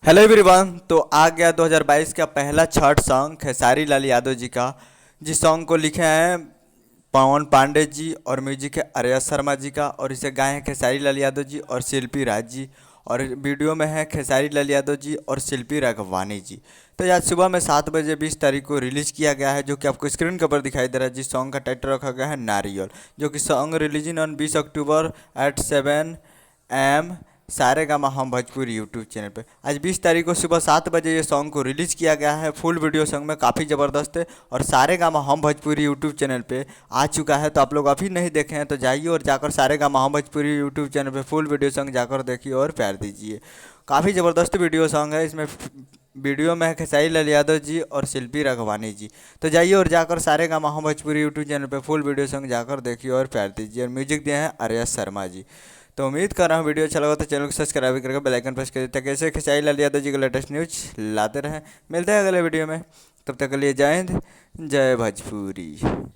Hello everyone. तो आ गया 2022 का पहला छठ सॉन्ग खेसारी लाल यादव जी का, जिस सॉन्ग को लिखे हैं पवन पांडे जी और म्यूजिक है आर्या शर्मा जी का, और इसे गाए हैं खेसारी लाल यादव जी और शिल्पी राज जी, और वीडियो में है खेसारी लाल यादव जी और शिल्पी राघवानी जी। तो आज सुबह में 7 बजे 20 तारीख को रिलीज किया गया है, जो कि आपको स्क्रीन के ऊपर दिखाई दे रहा है, जिस सॉन्ग का टाइटल रखा गया है नारियल, जो कि song releasing on 20 October at 7 AM Saregama Hum Bhojpuri YouTube channel पे। आज 20 तारीख को सुबह 7 बजे ये सॉन्ग को रिलीज़ किया गया है। फुल वीडियो सॉन्ग में काफ़ी ज़बरदस्त है और सारे gamma Hum Bhojpuri YouTube channel पे आ चुका है। तो आप लोग अभी नहीं देखे हैं तो जाइए और जाकर सारे gamma Hum Bhojpuri YouTube channel पे फुल वीडियो सॉन्ग जाकर देखिए और प्यार दीजिए। काफ़ी ज़बरदस्त वीडियो सॉन्ग है। इसमें वीडियो में है खेसारी लाल यादव जी और शिल्पी राघवानी जी। तो जाइए और जाकर सारे gamma Hum Bhojpuri YouTube channel पे फुल वीडियो सॉन्ग जाकर देखिए और प्यार दीजिए। और म्यूजिक दिए हैं आर्या शर्मा जी। तो उम्मीद कर रहा हूँ वीडियो अच्छा लगा तो चैनल को सब्सक्राइब करके बेल आइकन प्रेस कर ताकि ऐसे खेसारी लाल यादव जी का लेटेस्ट न्यूज लाते रहें। मिलते हैं अगले वीडियो में, तब तक के लिए जय हिंद, जय भोजपुरी।